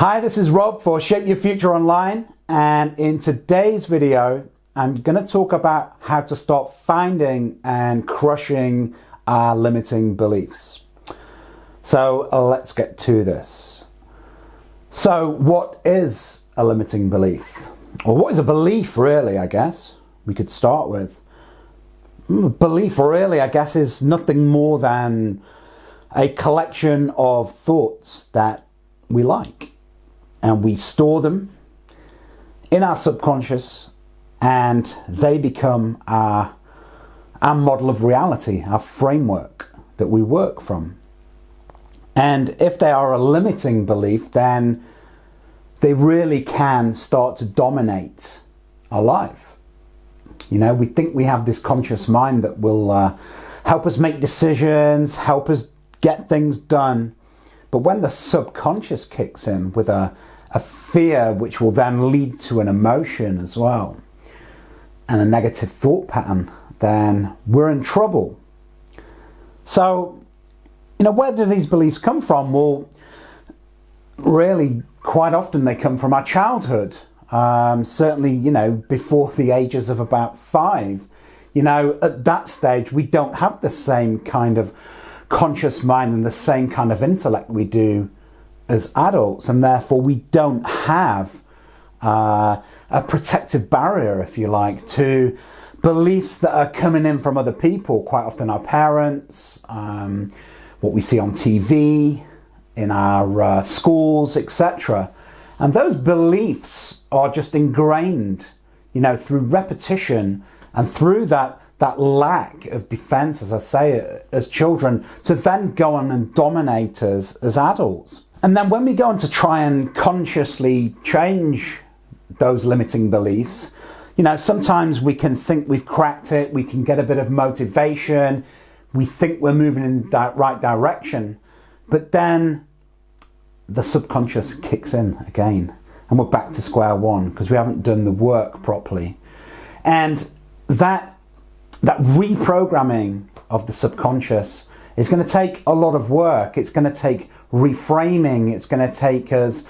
Hi, this is Rob for Shape Your Future Online, and in today's video I'm going to talk about how to stop finding and crushing our limiting beliefs. So let's get to this. So what is a limiting belief? Or what is a belief really, I guess we could start with. Belief really, I guess, is nothing more than a collection of thoughts that we like. And we store them in our subconscious, and they become our model of reality, our framework that we work from. And if they are a limiting belief, then they really can start to dominate our life. You know, we think we have this conscious mind that will help us make decisions, help us get things done. But when the subconscious kicks in with a fear, which will then lead to an emotion as well, and a negative thought pattern, then we're in trouble. So, you know, where do these beliefs come from? Well, really, quite often they come from our childhood. Certainly, you know, before the ages of about 5. You know, at that stage, we don't have the same kind of conscious mind and the same kind of intellect we do as adults, and therefore we don't have a protective barrier, if you like, to beliefs that are coming in from other people, quite often our parents, what we see on TV, in our schools, etc. And those beliefs are just ingrained, you know, through repetition and through that lack of defense, as I say, as children, to then go on and dominate us as adults. And then when we go on to try and consciously change those limiting beliefs, you know, sometimes we can think we've cracked it, we can get a bit of motivation, we think we're moving in that right direction, but then the subconscious kicks in again and we're back to square one because we haven't done the work properly. And that reprogramming of the subconscious is going to take a lot of work. It's going to take reframing. It's going to take us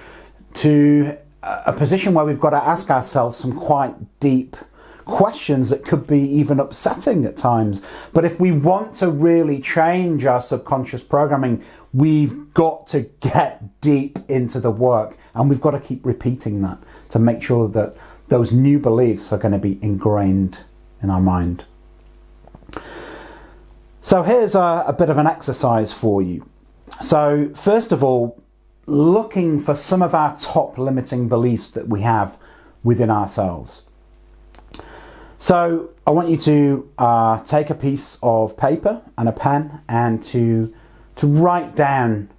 to a position where we've got to ask ourselves some quite deep questions that could be even upsetting at times. But if we want to really change our subconscious programming, we've got to get deep into the work, and we've got to keep repeating that to make sure that those new beliefs are going to be ingrained in our mind. So here's a bit of an exercise for you. So first of all, looking for some of our top limiting beliefs that we have within ourselves. So I want you to take a piece of paper and a pen and to write down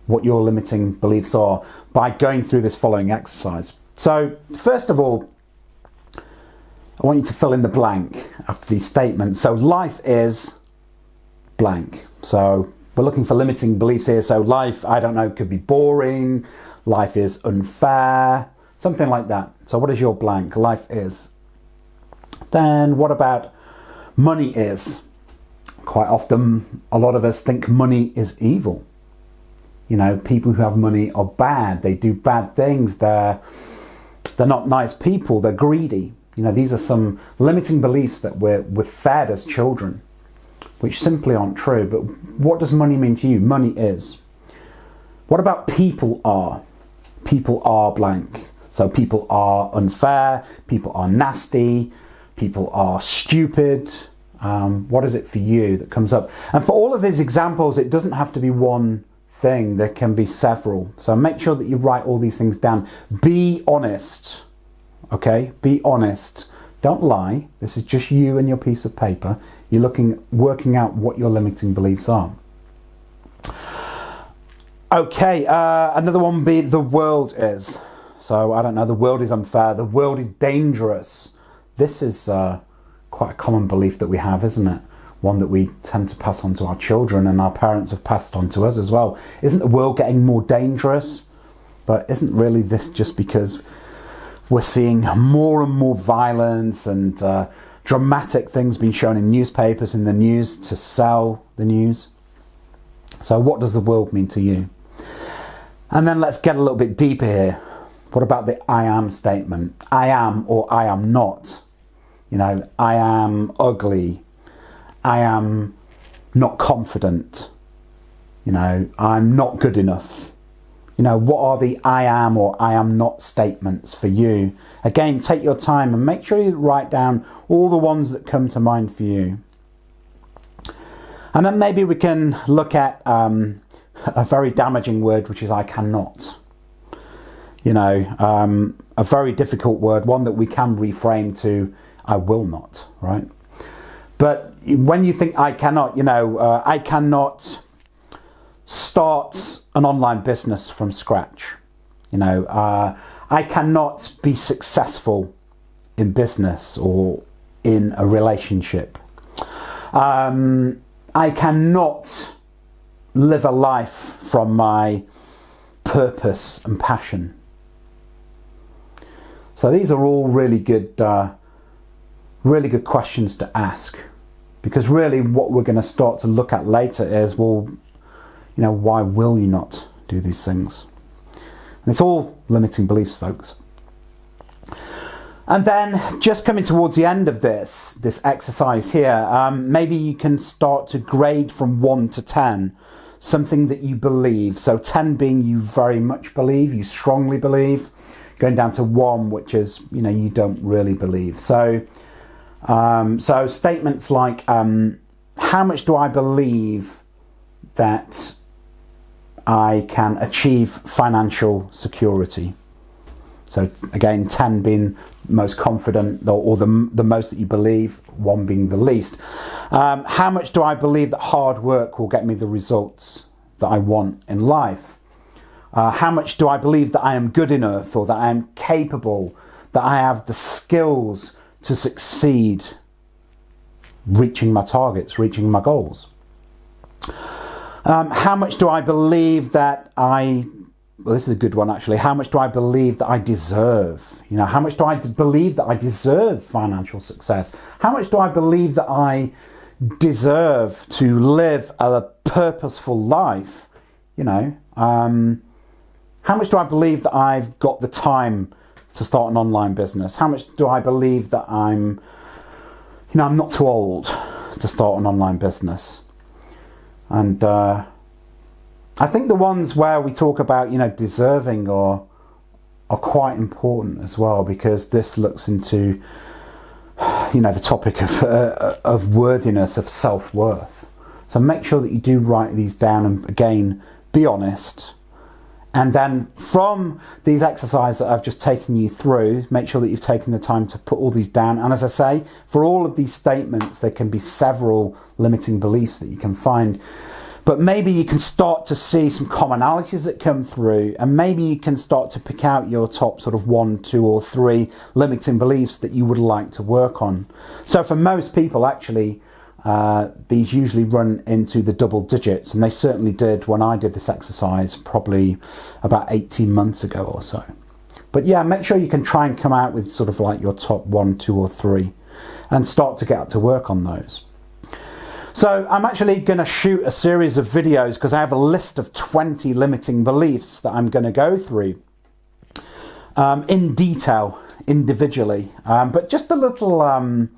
what your limiting beliefs are by going through this following exercise. So first of all, I want you to fill in the blank after these statements. So life is blank. So we're looking for limiting beliefs here. So life, I don't know, could be boring. Life is unfair, something like that. So what is your blank? Life is. Then what about money is? Quite often, a lot of us think money is evil. You know, people who have money are bad. They do bad things. They're not nice people. They're greedy. You know, these are some limiting beliefs that we're fed as children, which simply aren't true. But what does money mean to you? Money is. What about people are? People are blank. So people are unfair, people are nasty, people are stupid. What is it for you that comes up? And for all of these examples, it doesn't have to be one thing. There can be several. So make sure that you write all these things down. Be honest. Okay? Be honest. Don't lie. This is just you and your piece of paper. You're working out what your limiting beliefs are. Okay, another one would be the world is. So, I don't know, the world is unfair. The world is dangerous. This is quite a common belief that we have, isn't it? One that we tend to pass on to our children, and our parents have passed on to us as well. Isn't the world getting more dangerous? But isn't really this just because we're seeing more and more violence and dramatic things being shown in newspapers, in the news, to sell the news? So what does the world mean to you? And then let's get a little bit deeper here. What about the I am statement? I am or I am not. You know, I am ugly. I am not confident. You know, I'm not good enough. You know, what are the I am or I am not statements for you? Again, take your time and make sure you write down all the ones that come to mind for you. And then maybe we can look at a very damaging word, which is I cannot. You know, a very difficult word, one that we can reframe to I will not, right? But when you think I cannot, you know, I cannot start an online business from scratch. You know, I cannot be successful in business or in a relationship. I cannot live a life from my purpose and passion. So these are all really good questions to ask, because really what we're going to start to look at later is, well, you know, why will you not do these things? And it's all limiting beliefs, folks. And then just coming towards the end of this exercise here, maybe you can start to grade from 1 to 10, something that you believe. So 10 being you very much believe, you strongly believe, going down to 1, which is, you know, you don't really believe. So, so statements like, how much do I believe that I can achieve financial security? So again, 10 being most confident, or the most that you believe, 1 being the least. How much do I believe that hard work will get me the results that I want in life? How much do I believe that I am good enough, or that I am capable, that I have the skills to succeed reaching my targets, reaching my goals? How much do I believe that well, this is a good one actually. How much do I believe that I deserve? You know, how much do I believe that I deserve financial success? How much do I believe that I deserve to live a purposeful life? You know, how much do I believe that I've got the time to start an online business? How much do I believe that I'm not too old to start an online business? And I think the ones where we talk about, you know, deserving are quite important as well, because this looks into, you know, the topic of worthiness, of self-worth. So make sure that you do write these down, and again, be honest. And then from these exercises that I've just taken you through, make sure that you've taken the time to put all these down. And as I say, for all of these statements, there can be several limiting beliefs that you can find. But maybe you can start to see some commonalities that come through, and maybe you can start to pick out your top sort of 1, 2 or 3 limiting beliefs that you would like to work on. So for most people, actually, these usually run into the double digits, and they certainly did when I did this exercise probably about 18 months ago or so. But yeah, make sure you can try and come out with sort of like your top 1, 2 or 3 and start to get to work on those. So I'm actually going to shoot a series of videos, because I have a list of 20 limiting beliefs that I'm going to go through in detail, individually, but just a little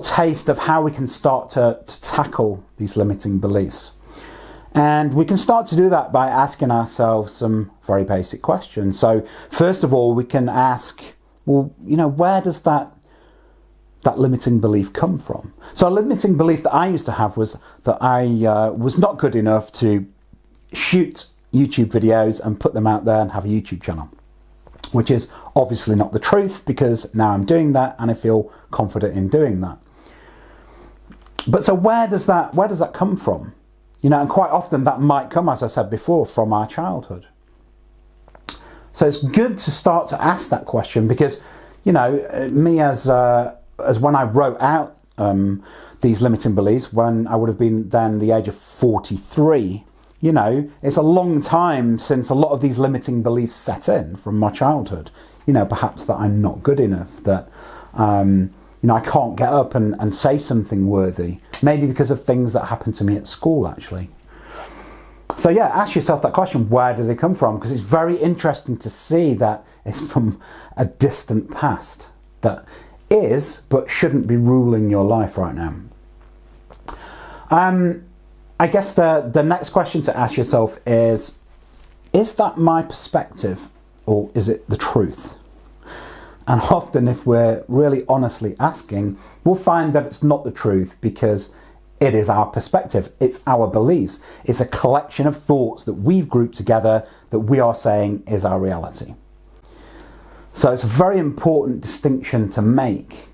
taste of how we can start to tackle these limiting beliefs. And we can start to do that by asking ourselves some very basic questions. So first of all, we can ask, well, you know, where does that limiting belief come from? So a limiting belief that I used to have was that I was not good enough to shoot YouTube videos and put them out there and have a YouTube channel, which is obviously not the truth, because now I'm doing that and I feel confident in doing that. But so where does that come from? You know, and quite often that might come, as I said before, from our childhood. So it's good to start to ask that question, because, you know, me as when I wrote out these limiting beliefs, when I would have been then the age of 43, you know, it's a long time since a lot of these limiting beliefs set in from my childhood. You know, perhaps that I'm not good enough, that, you know, I can't get up and say something worthy, maybe because of things that happened to me at school, actually. So yeah, ask yourself that question, where did they come from? Because it's very interesting to see that it's from a distant past that is, but shouldn't be ruling your life right now. I guess the next question to ask yourself is that my perspective or is it the truth? And often if we're really honestly asking, we'll find that it's not the truth because it is our perspective, it's our beliefs, it's a collection of thoughts that we've grouped together that we are saying is our reality. So it's a very important distinction to make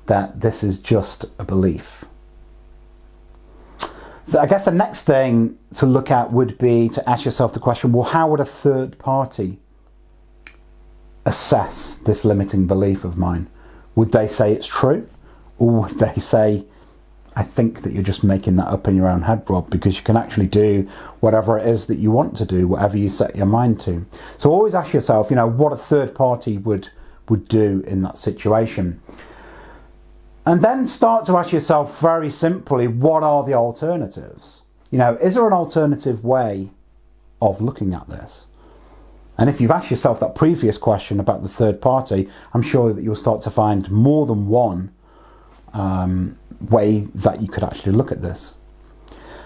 that this is just a belief. I guess the next thing to look at would be to ask yourself the question, well, how would a third party assess this limiting belief of mine? Would they say it's true? Or would they say, I think that you're just making that up in your own head, Rob, because you can actually do whatever it is that you want to do, whatever you set your mind to. So always ask yourself, what a third party would do in that situation. And then start to ask yourself very simply, what are the alternatives? Is there an alternative way of looking at this? And if you've asked yourself that previous question about the third party, I'm sure that you'll start to find more than one way that you could actually look at this.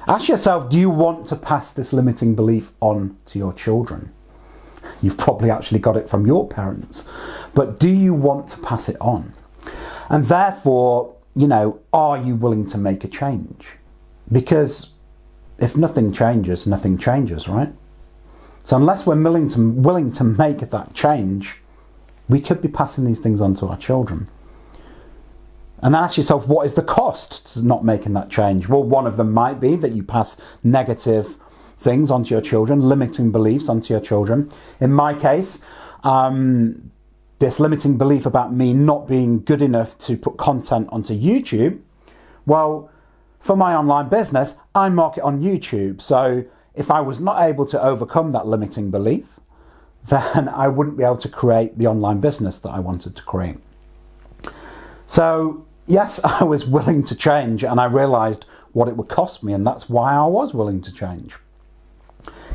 Ask yourself, do you want to pass this limiting belief on to your children? You've probably actually got it from your parents, but do you want to pass it on? And therefore, are you willing to make a change? Because if nothing changes, right? So unless we're willing to make that change, we could be passing these things on to our children. And then ask yourself, what is the cost to not making that change? Well, one of them might be that you pass negative things onto your children, limiting beliefs onto your children. In my case, this limiting belief about me not being good enough to put content onto YouTube, well, for my online business, I market on YouTube. So if I was not able to overcome that limiting belief, then I wouldn't be able to create the online business that I wanted to create. So yes, I was willing to change, and I realized what it would cost me, and that's why I was willing to change.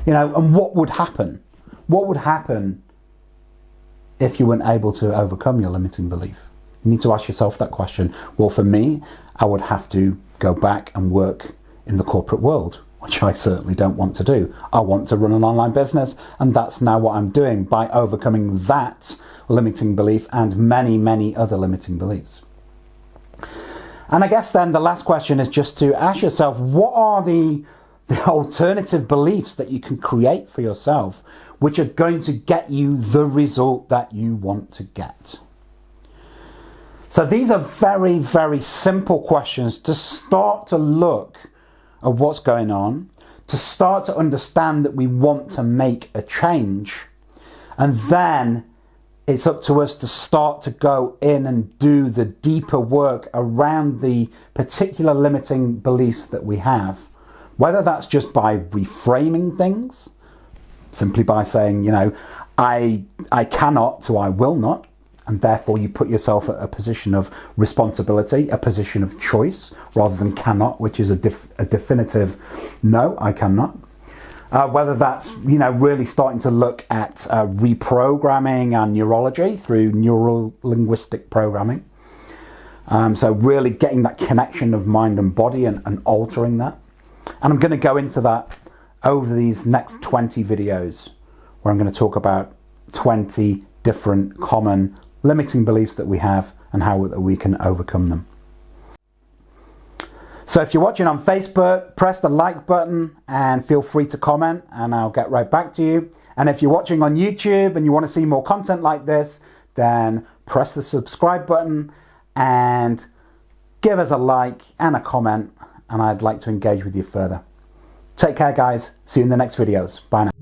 And what would happen? What would happen if you weren't able to overcome your limiting belief? You need to ask yourself that question. Well, for me, I would have to go back and work in the corporate world, which I certainly don't want to do. I want to run an online business, and that's now what I'm doing by overcoming that limiting belief and many, many other limiting beliefs. And I guess then the last question is just to ask yourself, what are the alternative beliefs that you can create for yourself which are going to get you the result that you want to get? So these are very, very simple questions to start to look at what's going on, to start to understand that we want to make a change, and then it's up to us to start to go in and do the deeper work around the particular limiting beliefs that we have, whether that's just by reframing things, simply by saying, I cannot to I will not, and therefore you put yourself at a position of responsibility, a position of choice, rather than cannot, which is a definitive no, I cannot. Whether that's, really starting to look at reprogramming and neurology through neuro-linguistic programming. So really getting that connection of mind and body and altering that. And I'm going to go into that over these next 20 videos, where I'm going to talk about 20 different common limiting beliefs that we have and how we can overcome them. So if you're watching on Facebook, press the like button and feel free to comment, and I'll get right back to you. And if you're watching on YouTube and you want to see more content like this, then press the subscribe button and give us a like and a comment, and I'd like to engage with you further. Take care, guys. See you in the next videos. Bye now.